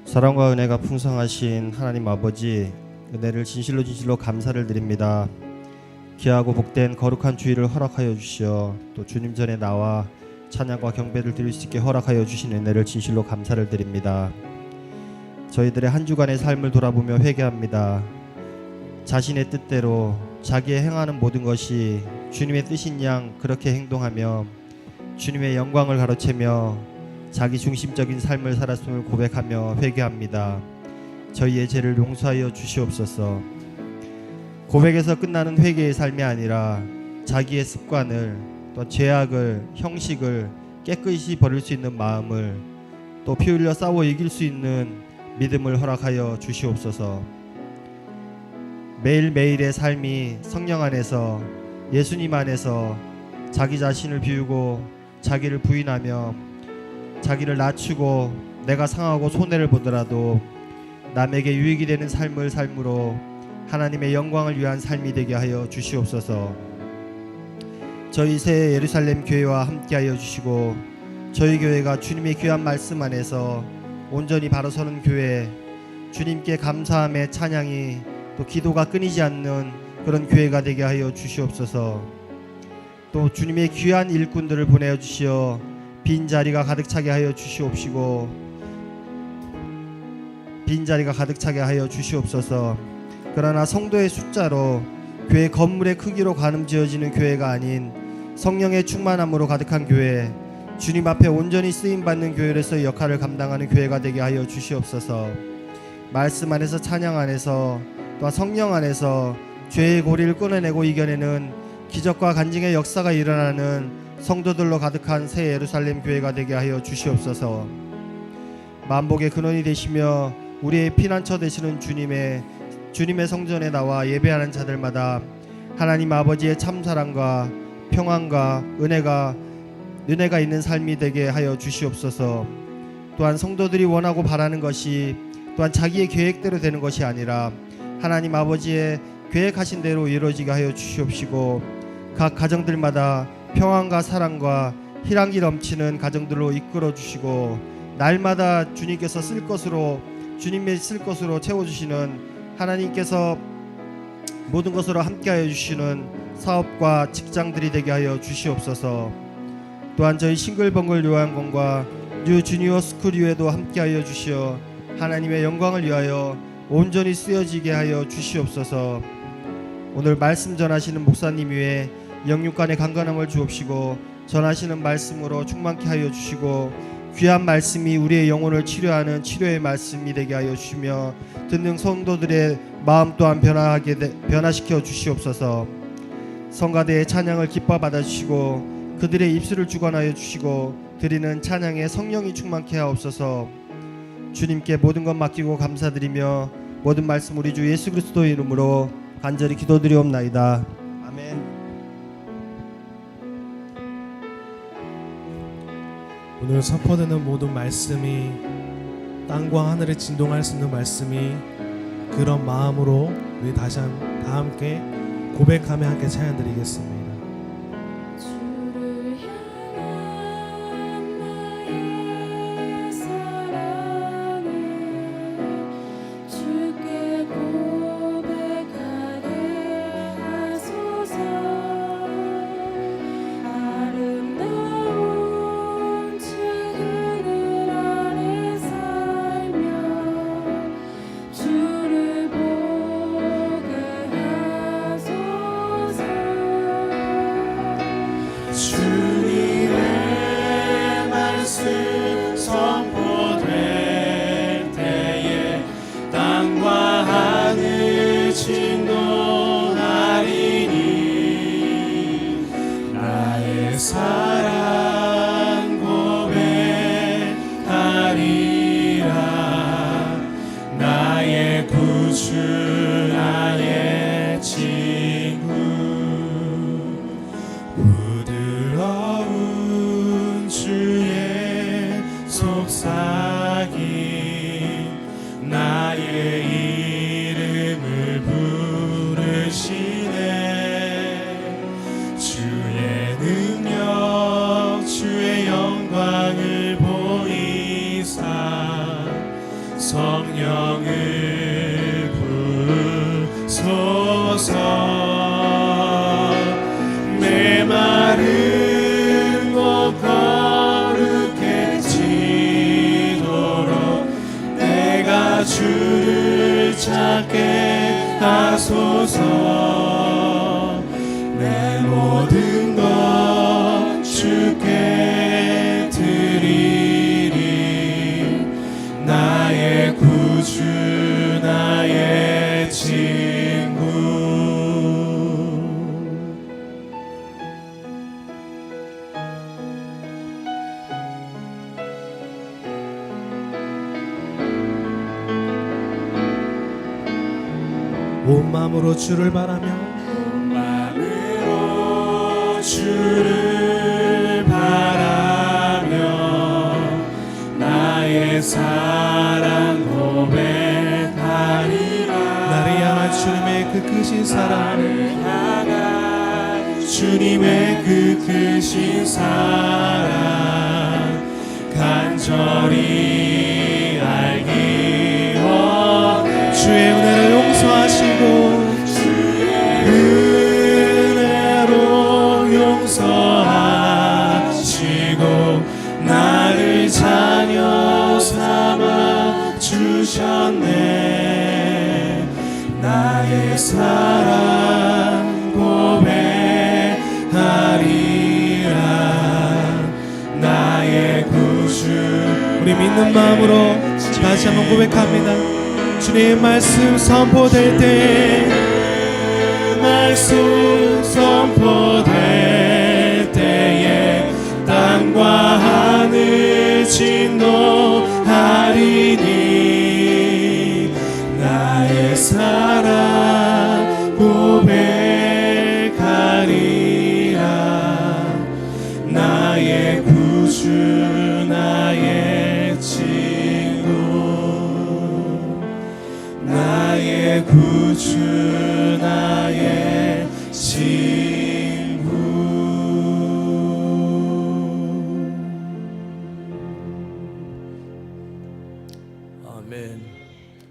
사랑과 은혜가 풍성하신 하나님 아버지, 은혜를 진실로 감사를 드립니다. 귀하고 복된 거룩한 주일을 허락하여 주시어 또 주님 전에 나와 찬양과 경배를 드릴 수 있게 허락하여 주신 은혜를 진실로 감사를 드립니다. 저희들의 한 주간의 삶을 돌아보며 회개합니다. 자신의 뜻대로 자기의 행하는 모든 것이 주님의 뜻인 양 그렇게 행동하며 주님의 영광을 가로채며 자기 중심적인 삶을 살았음을 고백하며 회개합니다. 저희의 죄를 용서하여 주시옵소서. 고백에서 끝나는 회개의 삶이 아니라 자기의 습관을 또 죄악을 형식을 깨끗이 버릴 수 있는 마음을 또 피 흘려 싸워 이길 수 있는 믿음을 허락하여 주시옵소서. 매일매일의 삶이 성령 안에서 예수님 안에서 자기 자신을 비우고 자기를 부인하며 자기를 낮추고 내가 상하고 손해를 보더라도 남에게 유익이 되는 삶을 삶으로 하나님의 영광을 위한 삶이 되게 하여 주시옵소서. 저희 새 예루살렘 교회와 함께하여 주시고 저희 교회가 주님의 귀한 말씀 안에서 온전히 바로 서는 교회, 주님께 감사함의 찬양이 또 기도가 끊이지 않는 그런 교회가 되게 하여 주시옵소서. 또 주님의 귀한 일꾼들을 보내어 주시어 빈자리가 가득 차게 하여 주시옵시고 빈자리가 가득 차게 하여 주시옵소서. 그러나 성도의 숫자로 교회 건물의 크기로 가늠지어지는 교회가 아닌 성령의 충만함으로 가득한 교회, 주님 앞에 온전히 쓰임받는 교회로서의 역할을 감당하는 교회가 되게 하여 주시옵소서. 말씀 안에서 찬양 안에서 또한 성령 안에서 죄의 고리를 끊어내고 이겨내는 기적과 간증의 역사가 일어나는 성도들로 가득한 새 예루살렘 교회가 되게 하여 주시옵소서. 만복의 근원이 되시며 우리의 피난처 되시는 주님의 성전에 나와 예배하는 자들마다 하나님 아버지의 참사랑과 평안과 은혜가 있는 삶이 되게 하여 주시옵소서. 또한 성도들이 원하고 바라는 것이 또한 자기의 계획대로 되는 것이 아니라 하나님 아버지의 계획하신 대로 이루어지게 하여 주시옵시고 각 가정들마다 평안과 사랑과 희랑기 넘치는 가정들로 이끌어 주시고 날마다 주님께서 주님의 쓸 것으로 채워주시는 하나님께서 모든 것으로 함께하여 주시는 사업과 직장들이 되게 하여 주시옵소서. 또한 저희 싱글벙글 요한공과 뉴 주니어 스쿨 유에도 함께하여 주시어 하나님의 영광을 위하여 온전히 쓰여지게 하여 주시옵소서. 오늘 말씀 전하시는 목사님 위에 영육간의 강건함을 주옵시고 전하시는 말씀으로 충만케 하여 주시고 귀한 말씀이 우리의 영혼을 치료하는 치료의 말씀이 되게 하여 주시며 듣는 성도들의 마음 또한 변화시켜 주시옵소서. 성가대의 찬양을 기뻐 받아주시고 그들의 입술을 주관하여 주시고 드리는 찬양에 성령이 충만케 하옵소서. 주님께 모든 것 맡기고 감사드리며 모든 말씀 우리 주 예수 그리스도의 이름으로 간절히 기도드리옵나이다. 아멘. 오늘 선포되는 모든 말씀이 땅과 하늘에 진동할 수 있는 말씀이 그런 마음으로 우리 다 함께 고백하며 함께 찬양드리겠습니다. 사랑 고백하리라. 나의 구주 나의 친구 부드러운 주의 속삭임 나의 이름을 부르시네. 주의 능력 찾게 하소서. 내 모든 것 주께 드리리. 나의 구주 나의 친구. 온 마음으로 주를 바라며 마음으로 주를 바라며 나의 사랑 고백하리라. 나를 향한 주님의 그 크신 사랑, 나를 향한 주님의 그 크신 사랑 간절히 알기 원해. 주의 은혜를 용서하시고 은혜로 용서하시고 나를 자녀 삼아 주셨네. 나의 사랑 고백하리라. 나의 구주. 우리 믿는 마음으로 다시 한번 고백합니다. 주님의 말씀 선포될 때, 말씀 선포될 때에 땅과 하늘 진노하리니. 나의 사랑 고백하리라. 나의 구주 나의 친구. 나의 구주 나의 친구. 아멘.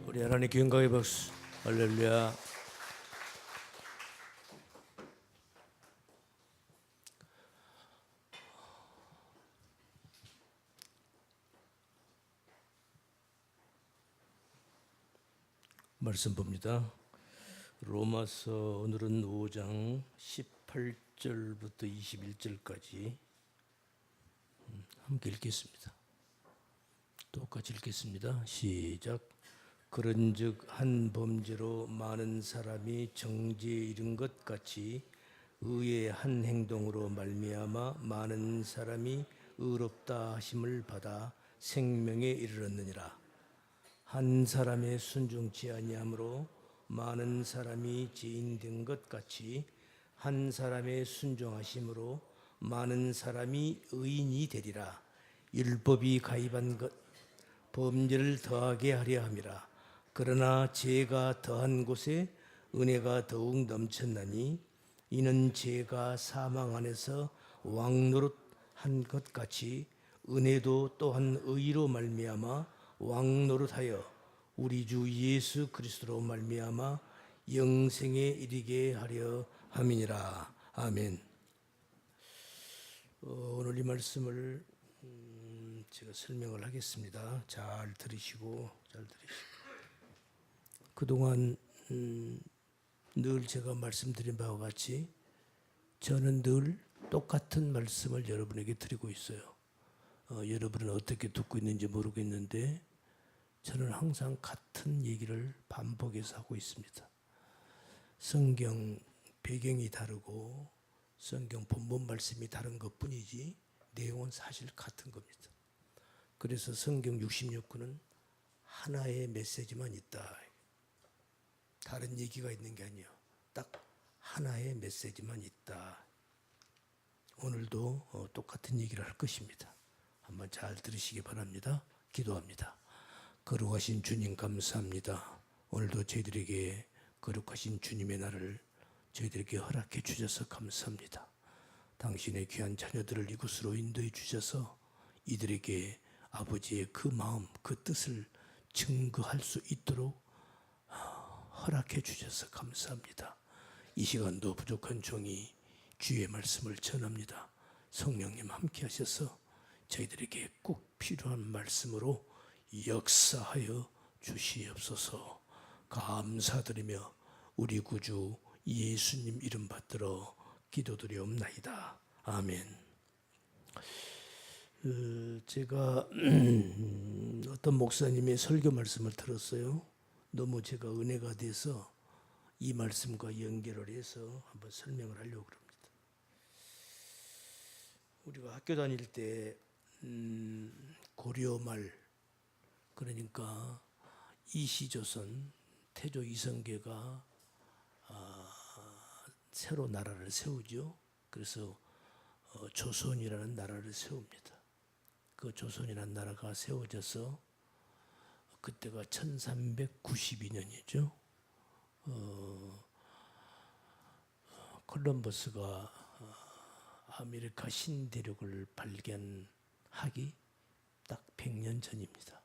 우리 하나님께 영광의 박수. 할렐루야. 말씀 봅니다. 로마서 오늘은 5장 18절부터 21절까지 함께 읽겠습니다. 똑같이 읽겠습니다. 시작. 그런즉 한 범죄로 많은 사람이 정죄에 이른 것 같이 의의 한 행동으로 말미암아 많은 사람이 의롭다 하심을 받아 생명에 이르렀느니라. 한 사람의 순종치 아니함으로 많은 사람이 죄인된 것 같이 한 사람의 순종하심으로 많은 사람이 의인이 되리라. 율법이 가입한 것 범죄를 더하게 하려 함이라. 그러나 죄가 더한 곳에 은혜가 더욱 넘쳤나니 이는 죄가 사망 안에서 왕노릇한 것 같이 은혜도 또한 의로 말미암아 왕노릇하여 우리 주 예수 그리스도로 말미암아 영생에 이르게 하려 함이니라. 아멘. 오늘 이 말씀을 제가 설명을 하겠습니다. 잘 들으시고 그동안 늘 제가 말씀드린 바와 같이 저는 늘 똑같은 말씀을 여러분에게 드리고 있어요. 여러분은 어떻게 듣고 있는지 모르겠는데 저는 항상 같은 얘기를 반복해서 하고 있습니다. 성경 배경이 다르고 성경 본문 말씀이 다른 것뿐이지 내용은 사실 같은 겁니다. 그래서 성경 66권은 하나의 메시지만 있다. 다른 얘기가 있는 게 아니에요. 딱 하나의 메시지만 있다. 오늘도 똑같은 얘기를 할 것입니다. 한번 잘 들으시기 바랍니다. 기도합니다. 거룩하신 주님 감사합니다. 오늘도 저희들에게 거룩하신 주님의 날을 저희들에게 허락해 주셔서 감사합니다. 당신의 귀한 자녀들을 이곳으로 인도해 주셔서 이들에게 아버지의 그 마음, 그 뜻을 증거할 수 있도록 허락해 주셔서 감사합니다. 이 시간도 부족한 종이 주의 말씀을 전합니다. 성령님 함께 하셔서 저희들에게 꼭 필요한 말씀으로 역사하여 주시옵소서. 감사드리며 우리 구주 예수님 이름 받들어 기도드리옵나이다. 아멘. 제가 어떤 목사님의 설교 말씀을 들었어요. 너무 제가 은혜가 돼서 이 말씀과 연결을 해서 한번 설명을 하려고 합니다. 우리가 학교 다닐 때 고려 말, 그러니까 이시조선 태조 이성계가 새로 나라를 세우죠. 그래서 조선이라는 나라를 세웁니다. 그 조선이라는 나라가 세워져서 그때가 1392년이죠. 콜럼버스가 아메리카 신대륙을 발견하기 딱 100년 전입니다.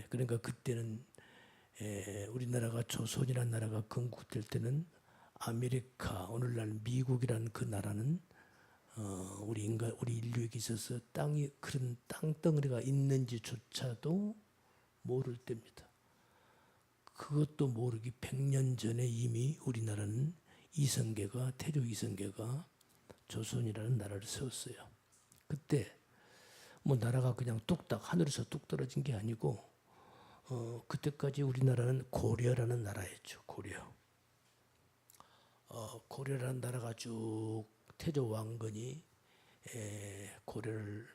그러니까 그때는 우리나라가 조선이라는 나라가 건국될 때는 아메리카, 오늘날 미국이라는 그 나라는 우리 인류에게 있어서 그런 땅덩어리가 있는지조차도 모를 때입니다. 그것도 모르기 100년 전에 이미 우리나라는 태조 이성계가 조선이라는 나라를 세웠어요. 그때 뭐 나라가 그냥 뚝딱 하늘에서 뚝 떨어진 게 아니고 그때까지 우리나라는 고려라는 나라였죠. 고려라는 나라가 쭉 태조 왕건이 고려를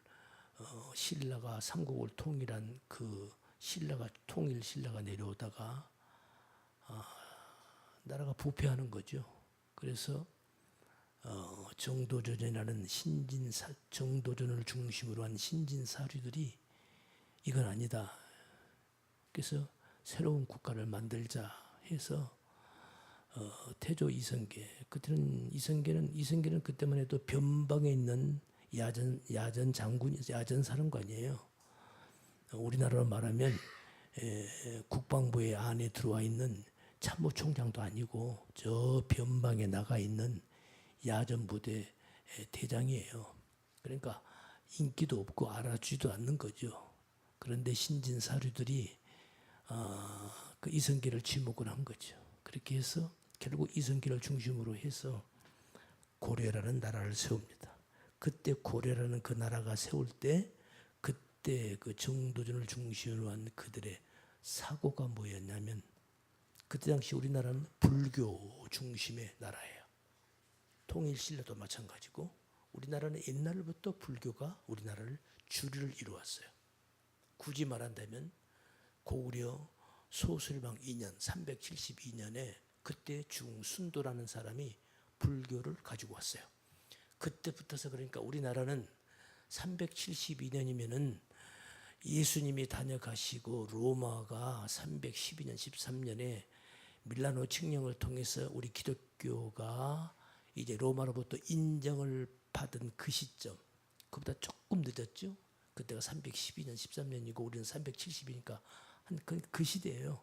신라가 삼국을 통일한 그 신라가 내려오다가 나라가 부패하는 거죠. 그래서 정도전이라는 정도전을 중심으로 한 신진사류들이 이건 아니다. 그래서 새로운 국가를 만들자 해서 태조 이성계, 그때는 이성계는 그때만 해도 변방에 있는 야전 장군, 야전 사령관이에요. 우리나라로 말하면 국방부의 안에 들어와 있는 참모총장도 아니고 저 변방에 나가 있는 야전 부대 대장이에요. 그러니까 인기도 없고 알아주지도 않는 거죠. 그런데 신진사류들이 그 이성계를 지목을 한 거죠. 그렇게 해서 결국 이성계를 중심으로 해서 고려라는 나라를 세웁니다. 그때 고려라는 그 나라가 세울 때 그때 그 정도전을 중심으로 한 그들의 사고가 뭐였냐면 그때 당시 우리나라는 불교 중심의 나라예요. 통일신라도 마찬가지고 우리나라는 옛날부터 불교가 우리나라를 주류를 이루었어요. 굳이 말한다면 고구려 소술방 2년 372년에 그때 중순도라는 사람이 불교를 가지고 왔어요. 그때부터서 그러니까 우리나라는 372년이면은 예수님이 다녀가시고 로마가 312년 13년에 밀라노 칙령을 통해서 우리 기독교가 이제 로마로부터 인정을 받은 그 시점, 그보다 조금 늦었죠. 그때가 312년 13년이고 우리는 370이니까 한 그 시대예요.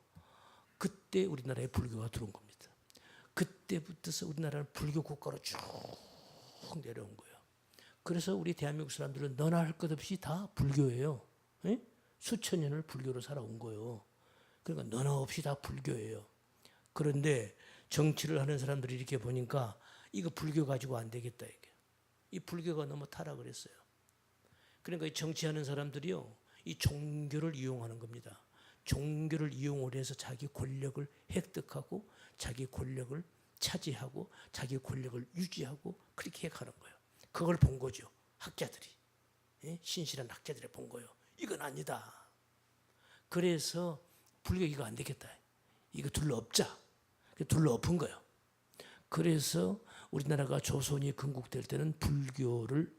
그때 우리나라에 불교가 들어온 겁니다. 그때부터서 우리나라는 불교 국가로 쭉 내려온 거예요. 그래서 우리 대한민국 사람들은 너나 할 것 없이 다 불교예요. 에? 수천 년을 불교로 살아온 거예요. 그러니까 너나 없이 다 불교예요. 그런데 정치를 하는 사람들이 이렇게 보니까 이거 불교 가지고 안 되겠다 이게. 이 불교가 너무 타락을 했어요. 그러니까 이 정치하는 사람들이요, 이 종교를 이용하는 겁니다. 종교를 이용을 해서 자기 권력을 획득하고 자기 권력을 차지하고 자기 권력을 유지하고 그렇게 해가는 거예요. 그걸 본 거죠. 학자들이. 예? 신실한 학자들이 본 거예요. 이건 아니다. 그래서 불교 이거 안 되겠다. 이거 둘러엎자. 둘러엎은 거예요. 그래서 우리나라가 조선이 건국될 때는 불교를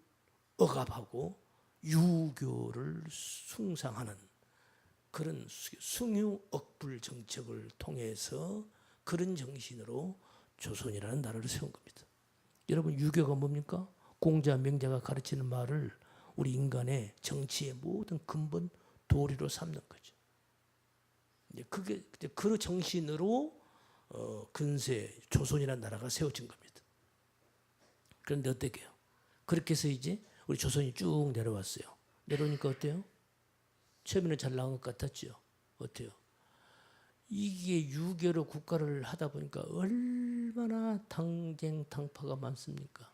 억압하고 유교를 숭상하는 그런 숭유억불 정책을 통해서 그런 정신으로 조선이라는 나라를 세운 겁니다. 여러분, 유교가 뭡니까? 공자, 명자가 가르치는 말을 우리 인간의 정치의 모든 근본 도리로 삼는 거죠. 그게 그 정신으로 근세 조선이라는 나라가 세워진 겁니다. 그런데 어떻게요? 그렇게 해서 이제 우리 조선이 쭉 내려왔어요. 내려오니까 어때요? 처음에는 잘 나온 것 같았죠. 어때요? 이게 유교로 국가를 하다 보니까 얼마나 당쟁 당파가 많습니까?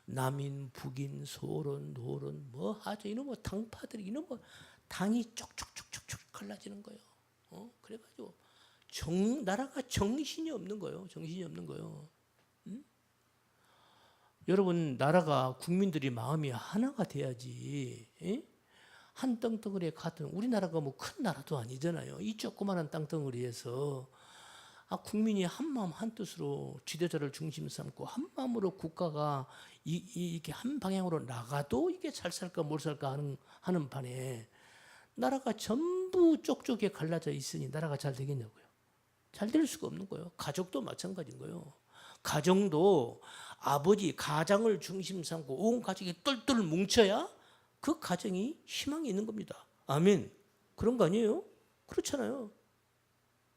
남인, 북인, 소론, 노론, 뭐 하죠? 이런 뭐 당파들이 이런 뭐 당이 쪽쪽쪽쪽쪽 갈라지는 거예요. 그래가지고 나라가 정신이 없는 거예요. 정신이 없는 거예요. 여러분, 나라가 국민들이 마음이 하나가 돼야지. 한 땅덩어리에 같은, 우리나라가 뭐 큰 나라도 아니잖아요. 이 조그마한 땅덩어리에서 국민이 한 마음 한 뜻으로 지도자를 중심 삼고 한 마음으로 국가가 이렇게 한 방향으로 나가도 이게 잘 살까 뭘 살까 하는 판에 나라가 전부 쪽쪽에 갈라져 있으니 나라가 잘 되겠냐고요. 잘 될 수가 없는 거예요. 가족도 마찬가지인 거예요. 가정도 아버지 가장을 중심 삼고 온 가족이 똘똘 뭉쳐야 그 가정이 희망이 있는 겁니다. 아멘. 그런 거 아니에요? 그렇잖아요.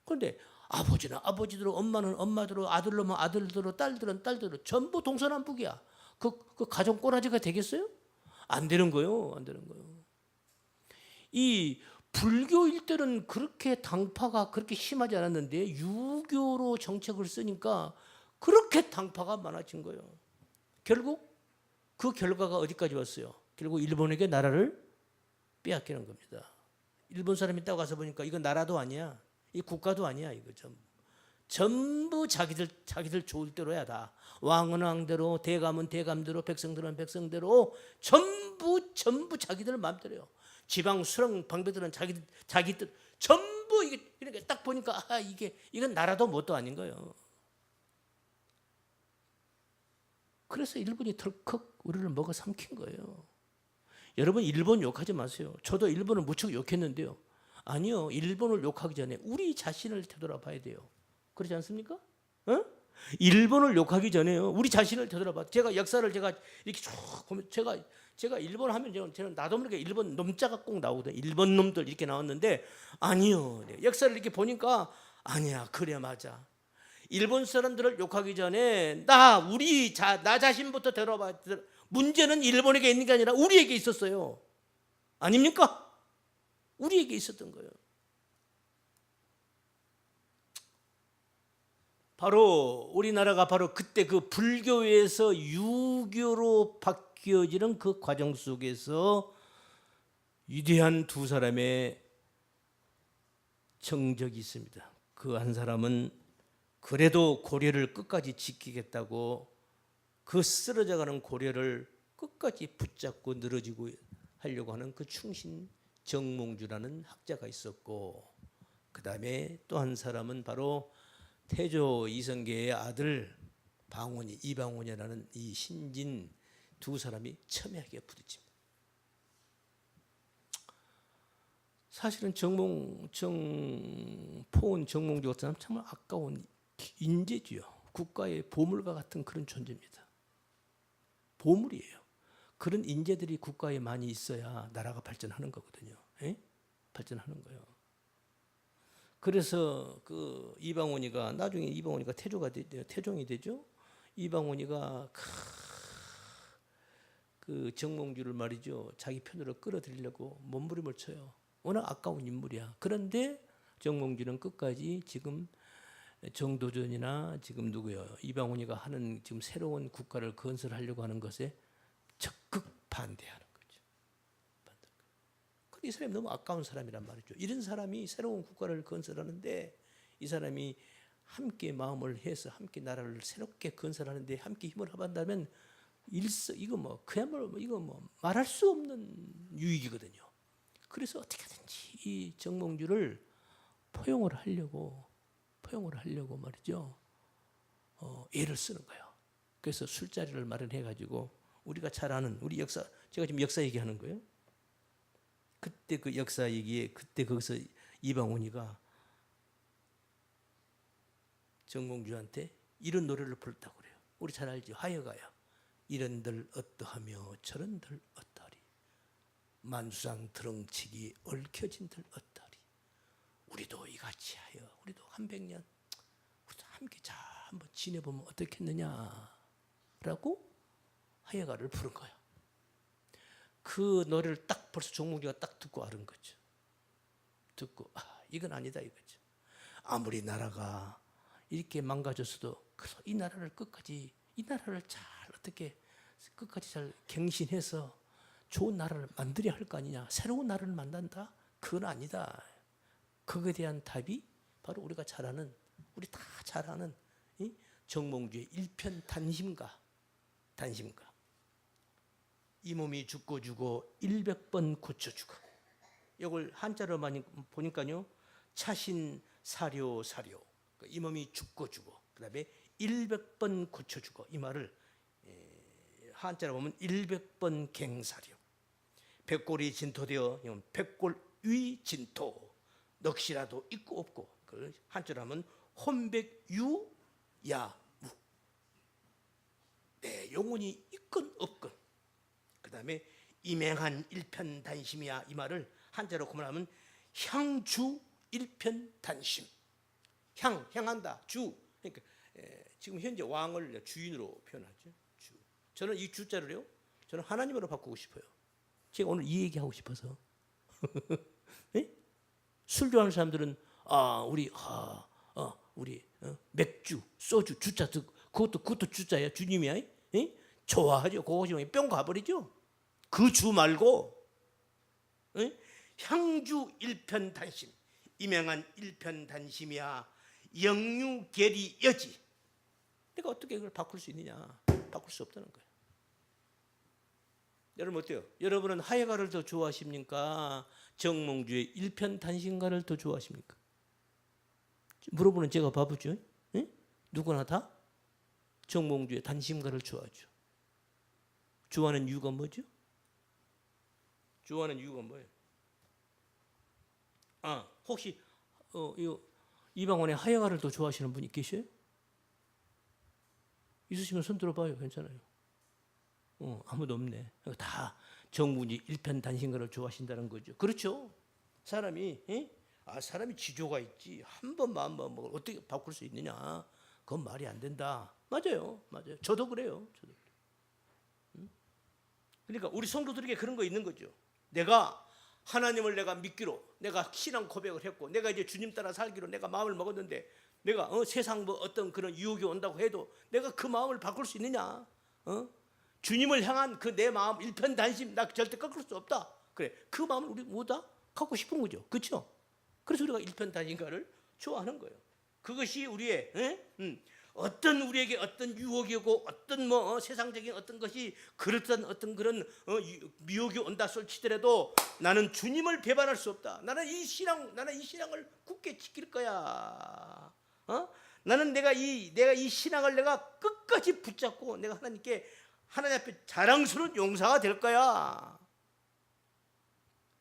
그런데 아버지는 아버지대로, 엄마는 엄마대로, 아들로면 아들대로, 딸들은 딸대로 전부 동서남북이야. 그 가정 꼬라지가 되겠어요? 안 되는 거예요. 안 되는 거예요. 이 불교일 때는 그렇게 당파가 그렇게 심하지 않았는데 유교로 정책을 쓰니까 그렇게 당파가 많아진 거예요. 결국 그 결과가 어디까지 왔어요? 결국 일본에게 나라를 빼앗기는 겁니다. 일본 사람이 딱 와서 보니까 이건 나라도 아니야. 이 국가도 아니야. 이거 전부 자기들 좋을 대로야 다. 왕은 왕대로, 대감은 대감대로, 백성들은 백성대로 전부 자기들 마음대로요. 지방 수령 방배들은 자기 뜻 전부 이게 그러니까 딱 보니까 이건 나라도 뭣도 아닌 거예요. 그래서 일본이 덜컥 우리를 먹어 삼킨 거예요. 여러분, 일본 욕하지 마세요. 저도 일본을 무척 욕했는데요. 아니요, 일본을 욕하기 전에 우리 자신을 되돌아봐야 돼요. 그렇지 않습니까? 일본을 욕하기 전에요, 우리 자신을 되돌아봐. 제가 역사를 이렇게 쭉 보면 제가 일본 하면 저는 나도 모르게 일본 놈자가 꼭 나오거든요. 일본 놈들 이렇게 나왔는데 아니요, 역사를 이렇게 보니까 아니야, 그래 맞아. 일본 사람들을 욕하기 전에 나 자신부터 되돌아봐. 문제는 일본에게 있는 게 아니라 우리에게 있었어요. 아닙니까? 우리에게 있었던 거예요. 바로 우리나라가 바로 그때 그 불교에서 유교로 바뀌어지는 그 과정 속에서 위대한 두 사람의 정적이 있습니다. 그 한 사람은 그래도 고려를 끝까지 지키겠다고 그 쓰러져가는 고려를 끝까지 붙잡고 늘어지고 하려고 하는 그 충신 정몽주라는 학자가 있었고, 그 다음에 또 한 사람은 바로 태조 이성계의 아들 이방원이라는 이 신진 두 사람이 첨예하게 부딪힙니다. 사실은 포온 정몽주 같은 사람 정말 아까운 인재지요. 국가의 보물과 같은 그런 존재입니다. 보물이에요. 그런 인재들이 국가에 많이 있어야 나라가 발전하는 거거든요. 발전하는 거예요. 그래서 그 이방원이가 나중에 태종이 되죠. 이방원이가 그 정몽주를 말이죠, 자기 편으로 끌어들이려고 몸부림을 쳐요. 워낙 아까운 인물이야. 그런데 정몽주는 끝까지 지금 정도전이나 지금 이방원이가 하는 지금 새로운 국가를 건설하려고 하는 것에 적극 반대하는 거죠. 이 사람이 너무 아까운 사람이란 말이죠. 이런 사람이 새로운 국가를 건설하는데 이 사람이 함께 마음을 해서 함께 나라를 새롭게 건설하는데 함께 힘을 합한다면 이거 말할 수 없는 유익이거든요. 그래서 어떻게든지 이 정몽주를 포용을 하려고 말이죠. 애를 쓰는 거예요. 그래서 술자리를 마련해 가지고 우리가 잘 아는 우리 역사, 제가 지금 역사 얘기하는 거예요. 그때 그 역사 얘기에 그때 거기서 이방원이가 정몽주한테 이런 노래를 불렀다고 그래요. 우리 잘 알죠. 하여가요. 이런들 어떠하며 저런들 어떠하리. 만수상 드렁치기 얽혀진들 어떠하리. 우리도 이같이 하여 우리도 한 100년 우리도 함께 잘 한번 지내보면 어떻겠느냐라고 하여가를 부른 거예요. 그 노래를 딱 벌써 정몽주가 딱 듣고 알은 거죠. 듣고 이건 아니다 이거죠. 아무리 나라가 이렇게 망가졌어도 이 나라를 끝까지 이 나라를 잘 어떻게 끝까지 잘 갱신해서 좋은 나라를 만들어야 할 거 아니냐. 새로운 나라를 만든다? 그건 아니다. 거기에 대한 답이 바로 우리가 잘 아는 우리 다 잘 아는 이 정몽주의 일편단심가. 이 몸이 죽고 죽어 100번 고쳐주고. 이걸 한자로 많이 보니까요. 차신 사료. 이 몸이 죽고 죽어. 그다음에 100번 고쳐주고. 이 말을 한자로 보면 100번 갱사료. 백골이 진토되어 백골위 진토. 넋이라도 있고 없고. 그걸 한자로 하면 혼백유야무. 내 영혼이 있건 없건. 그다음에 이맹한 일편단심이야. 이 말을 한자로 구문하면 향주 일편단심. 향한다. 주. 그러니까 지금 현재 왕을 주인으로 표현하죠. 주. 저는 이 주자를요. 저는 하나님으로 바꾸고 싶어요. 제가 오늘 이 얘기하고 싶어서. 네? 술 좋아하는 사람들은 우리 맥주, 소주, 주자 그것도 주자야. 주님이야. 에? 좋아하죠. 그거 뿅 가버리죠. 그 주 말고 에? 향주 일편단심. 이명한 일편단심이야. 영유계리 여지. 내가 어떻게 그걸 바꿀 수 있느냐? 바꿀 수 없다는 거예요. 여러분 어때요? 여러분은 하예가를 더 좋아하십니까? 정몽주의 일편단심가를 더 좋아하십니까? 물어보는 제가 바보죠? 에? 누구나 다 정몽주의 단심가를 좋아하죠. 좋아하는 이유가 뭐죠? 좋아하는 이유가 뭐예요? 혹시 이방원의 하예가를 더 좋아하시는 분이 계셔요? 있으시면 손 들어봐요. 괜찮아요. 아무도 없네. 다 정문이 일편단심가를 좋아하신다는 거죠. 그렇죠? 사람이 사람이 지조가 있지. 한 번만 뭐 어떻게 바꿀 수 있느냐? 그건 말이 안 된다. 맞아요. 저도 그래요. 그러니까 우리 성도들에게 그런 거 있는 거죠. 내가 하나님을 내가 믿기로 내가 신앙 고백을 했고 내가 이제 주님 따라 살기로 내가 마음을 먹었는데 내가 세상 뭐 어떤 그런 유혹이 온다고 해도 내가 그 마음을 바꿀 수 있느냐? 주님을 향한 그 내 마음 일편단심 나 절대 꺾을 수 없다. 그래 그 마음을 우리 모두 다 갖고 싶은 거죠. 그렇죠? 그래서 우리가 일편단심가를 좋아하는 거예요. 그것이 우리의 어떤 우리에게 어떤 유혹이고 어떤 세상적인 어떤 것이 그렇던 어떤 그런 미혹이 온다 솔치더라도 나는 주님을 배반할 수 없다. 나는 이 신앙을 굳게 지킬 거야. 나는 내가 이 신앙을 내가 끝까지 붙잡고 내가 하나님 앞에 자랑스러운 용사가 될 거야.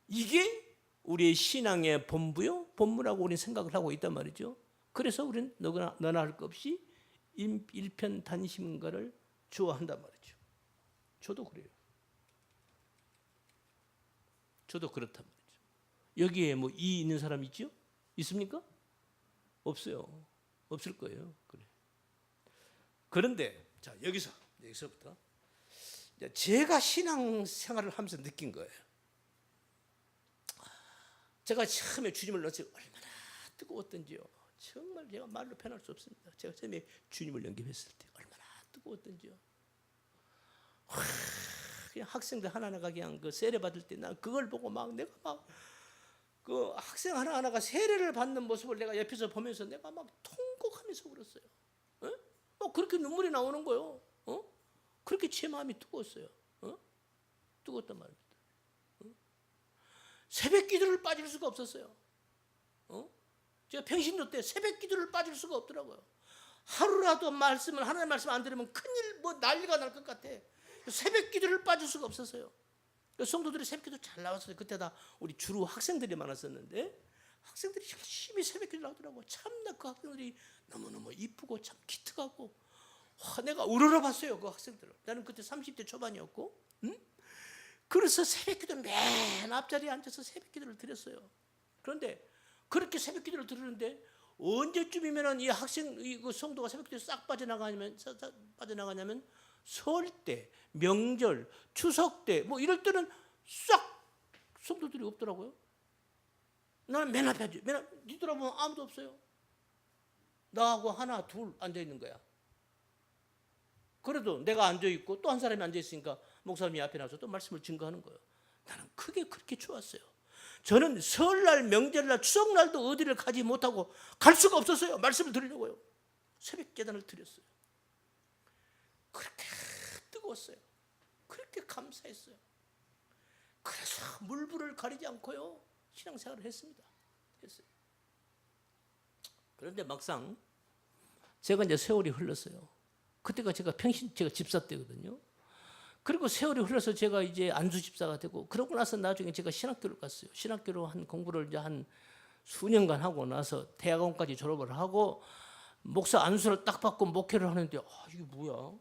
이게 우리의 신앙의 본무라고 우리는 생각을 하고 있단 말이죠. 그래서 우리는 너나 할 것 없이 일편단심가를 좋아한단 말이죠. 저도 그래요. 저도 그렇단 말이죠. 여기에 뭐 이 있는 사람 있죠? 있습니까? 없어요. 없을 거예요. 그래. 그런데 자 여기서부터 제가 신앙생활을 하면서 느낀 거예요. 제가 처음에 주님을 넣었을 때 얼마나 뜨거웠던지요. 정말 제가 말로 표현할 수 없습니다. 제가 처음에 주님을 영접했을 때 얼마나 뜨거웠던지요. 그냥 학생들 하나하나가 그냥 그 세례 받을 때 난 그걸 보고 내가 그 학생 하나하나가 세례를 받는 모습을 내가 옆에서 보면서 내가 통곡하면서 울었어요. 그렇게 눈물이 나오는 거예요. 그렇게 제 마음이 뜨거웠어요. 뜨거웠단 말입니다. 새벽 기도를 빠질 수가 없었어요. 제가 평신도 때 새벽 기도를 빠질 수가 없더라고요. 하루라도 하나님 말씀 안 들으면 큰일 난리가 날 것 같아. 새벽 기도를 빠질 수가 없었어요. 성도들이 새벽 기도 잘 나왔어요. 그때 다 우리 주로 학생들이 많았었는데 학생들이 열심히 새벽 기도를 하더라고요. 참나 그 학생들이 너무너무 이쁘고 참 기특하고 내가 우러러봤어요. 그 학생들을. 나는 그때 30대 초반이었고 그래서 새벽 기도 맨 앞자리에 앉아서 새벽 기도를 드렸어요. 그런데 그렇게 새벽 기도를 드리는데 언제쯤이면 이 그 성도가 새벽 기도에 싹 빠져나가냐면 설 때, 명절, 추석 때 이럴 때는 싹 성도들이 없더라고요. 나는 맨 앞에 뒤돌아보면 아무도 없어요. 나하고 하나 둘 앉아 있는 거야. 그래도 내가 앉아 있고 또 한 사람이 앉아 있으니까 목사님이 앞에 나와서 또 말씀을 증거하는 거예요. 나는 크게 그렇게 좋았어요. 저는 설날, 명절날, 추석날도 어디를 가지 못하고 갈 수가 없었어요. 말씀을 드리려고요. 새벽 제단을 드렸어요. 그렇게 뜨거웠어요. 그렇게 감사했어요. 그래서 물불을 가리지 않고요 신앙생활을 했습니다. 했어요. 그런데 막상 제가 이제 세월이 흘렀어요. 그때가 제가 집사 때거든요. 그리고 세월이 흘러서 제가 이제 안수 집사가 되고 그러고 나서 나중에 제가 신학교를 갔어요. 신학교로 한 공부를 이제 한 수년간 하고 나서 대학원까지 졸업을 하고 목사 안수를 딱 받고 목회를 하는데 이게 뭐야?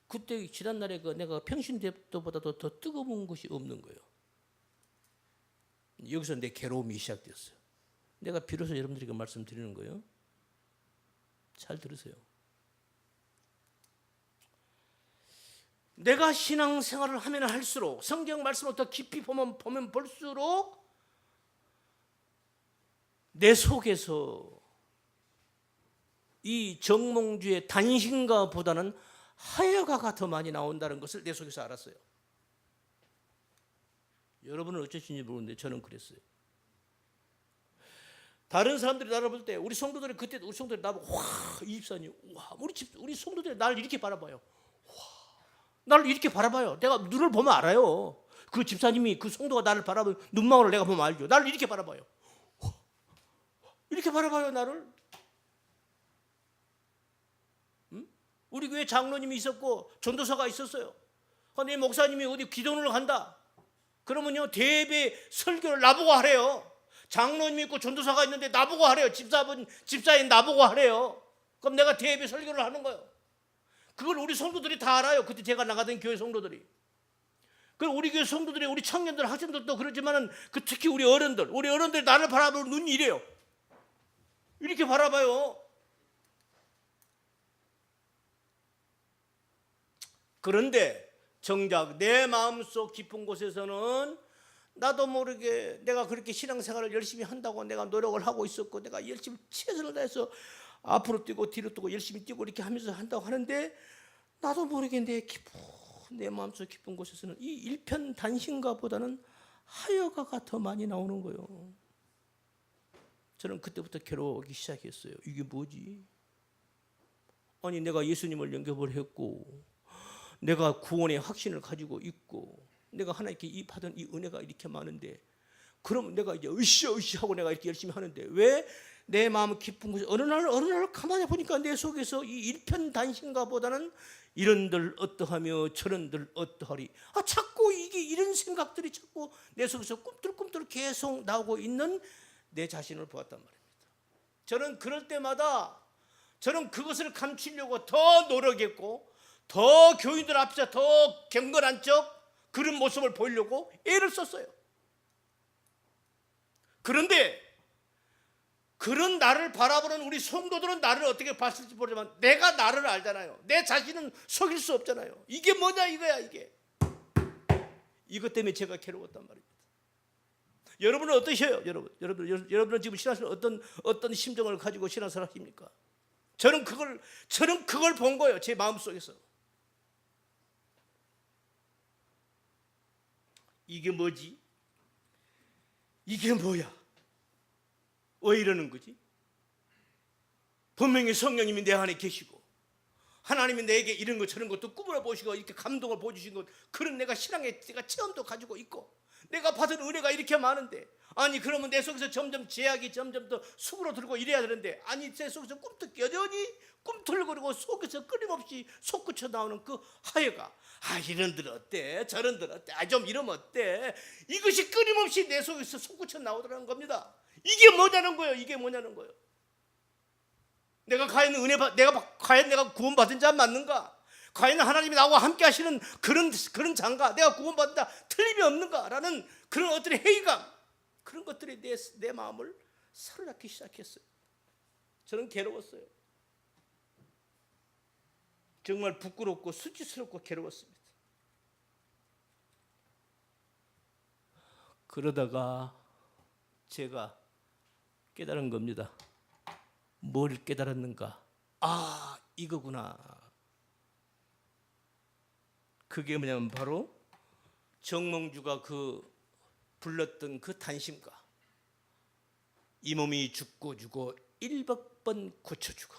그때 지난날에 내가 평신 때보다도 더 뜨거운 것이 없는 거예요. 여기서 내 괴로움이 시작됐어요. 내가 비로소 여러분들에게 말씀드리는 거예요. 잘 들으세요. 내가 신앙생활을 하면 할수록 성경 말씀을 더 깊이 보면 볼수록 내 속에서 이 정몽주의 단신가보다는 하여가가 더 많이 나온다는 것을 내 속에서 알았어요. 여러분은 어쩌신지 모르는데 저는 그랬어요. 다른 사람들이 나를 볼 때 우리 성도들이 그때 우리 성도들이 나보고 와, 이 집사님, 와, 우리 성도들이 나를 이렇게 바라봐요. 나를 이렇게 바라봐요. 내가 눈을 보면 알아요. 그 집사님이 그 성도가 나를 바라보면 눈망울을 내가 보면 알죠. 나를 이렇게 바라봐요. 이렇게 바라봐요 나를. 응? 우리 교회 장로님이 있었고 전도사가 있었어요. 근데 목사님이 어디 기도를 간다. 그러면요 대예배 설교를 나보고 하래요. 장로님이 있고 전도사가 있는데 나보고 하래요. 집사인 나보고 하래요. 그럼 내가 대예배 설교를 하는 거예요. 그걸 우리 성도들이 다 알아요. 그때 제가 나가던 교회 성도들이. 그리고 우리 교회 성도들이 우리 청년들 학생들도 그렇지만은 특히 우리 어른들이 나를 바라보는 눈이 이래요. 이렇게 바라봐요. 그런데 정작 내 마음속 깊은 곳에서는 나도 모르게 내가 그렇게 신앙생활을 열심히 한다고 내가 노력을 하고 있었고 내가 열심히 최선을 다해서 앞으로 뛰고 뒤로 뛰고 열심히 뛰고 이렇게 하면서 한다고 하는데 나도 모르게 내 마음속 깊은 곳에서는 이 일편단심가보다는 하여가가 더 많이 나오는 거예요. 저는 그때부터 괴로워하기 시작했어요. 이게 뭐지? 아니 내가 예수님을 영접을 했고 내가 구원의 확신을 가지고 있고 내가 하나님께 받은 이 은혜가 이렇게 많은데 그럼 내가 이제 으쌰으쌰 하고 내가 이렇게 열심히 하는데 왜 내 마음 깊은 곳에 어느 날 가만히 보니까 내 속에서 이 일편단심가보다는 이런들 어떠하며 저런들 어떠하리. 자꾸 이런 생각들이 자꾸 내 속에서 꿈틀꿈틀 계속 나오고 있는 내 자신을 보았단 말입니다. 저는 그럴 때마다 저는 그것을 감추려고 더 노력했고 더 교인들 앞에서 더 경건한 척 그런 모습을 보이려고 애를 썼어요. 그런데 그런 나를 바라보는 우리 성도들은 나를 어떻게 봤을지 모르지만 내가 나를 알잖아요. 내 자신은 속일 수 없잖아요. 이게 뭐냐 이거야 이게. 이것 때문에 제가 괴로웠단 말입니다. 여러분은 어떠셔요? 여러분은 지금 신앙생활 어떤 심정을 가지고 신앙생활 하십니까? 저는 그걸 본 거예요. 제 마음속에서. 이게 뭐지? 이게 뭐야? 왜 이러는 거지? 분명히 성령님이 내 안에 계시고 하나님이 내게 이런 것 저런 것도 꿈을 보시고 이렇게 감동을 보여주신 것 그런 내가 신앙의 내가 체험도 가지고 있고 내가 받은 은혜가 이렇게 많은데 아니 그러면 내 속에서 점점 제약이 점점 더 수그러들고 이래야 되는데 아니 내 속에서 여전히 꿈틀거리고 속에서 끊임없이 솟구쳐 나오는 그 하여가 이런들 어때 저런들 어때 좀 이러면 어때 이것이 끊임없이 내 속에서 솟구쳐 나오더라는 겁니다. 이게 뭐냐는 거예요. 이게 뭐냐는 거예요. 내가 과연 과연 내가 구원받은 자 맞는가? 과연 하나님이 나와 함께 하시는 그런 장가 내가 구원받은 자 틀림이 없는가라는 그런 어떤 회의감 그런 것들이 내 마음을 사로잡기 시작했어요. 저는 괴로웠어요. 정말 부끄럽고 수치스럽고 괴로웠습니다. 그러다가 제가 깨달은 겁니다. 뭘 깨달았는가? 아, 이거구나. 그게 뭐냐면 바로 정몽주가 그 불렀던 그 단심가. 이 몸이 죽고 죽어 100번 고쳐주고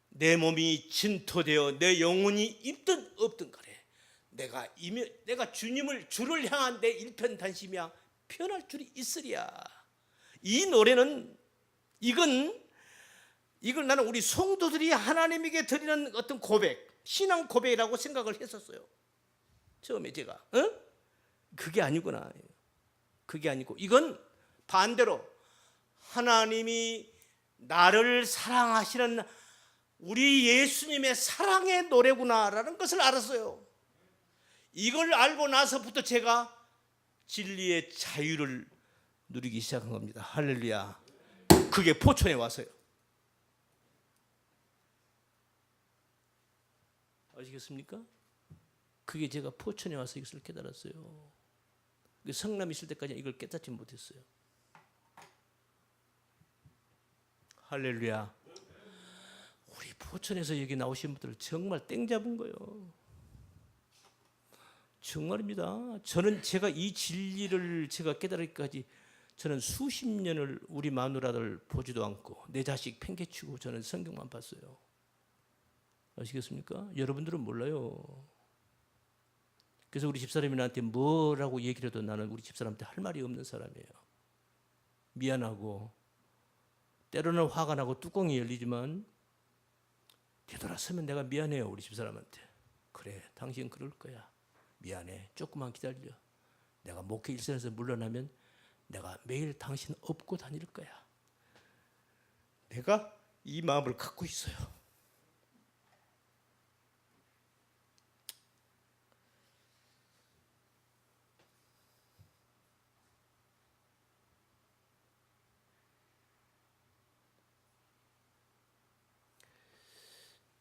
내 몸이 진토되어 내 영혼이 있든 없든 간에 내가 주를 향한 내 일편단심이야 편할 줄이 있으랴. 이 노래는 이걸 나는 우리 성도들이 하나님에게 드리는 어떤 고백, 신앙 고백이라고 생각을 했었어요. 처음에 제가 그게 아니구나. 그게 아니고 이건 반대로 하나님이 나를 사랑하시는 우리 예수님의 사랑의 노래구나라는 것을 알았어요. 이걸 알고 나서부터 제가 진리의 자유를 누리기 시작한 겁니다. 할렐루야. 그게 포천에 와서요. 아시겠습니까? 그게 제가 포천에 와서 이것을 깨달았어요. 성남 있을 때까지 이걸 깨닫지 못했어요. 할렐루야. 우리 포천에서 여기 나오신 분들 정말 땡 잡은 거예요. 정말입니다. 저는 제가 이 진리를 제가 깨달을까지 저는 수십 년을 우리 마누라를 보지도 않고 내 자식 팽개치고 저는 성경만 봤어요. 아시겠습니까? 여러분들은 몰라요. 그래서 우리 집사람이 나한테 뭐라고 얘기를 해도 나는 우리 집사람한테 할 말이 없는 사람이에요. 미안하고 때로는 화가 나고 뚜껑이 열리지만 되돌아서면 내가 미안해요. 우리 집사람한테. 그래, 당신 그럴 거야. 미안해. 조금만 기다려. 내가 목회 일선에서 물러나면 내가 매일 당신 업고 다닐 거야. 내가 이 마음을 갖고 있어요.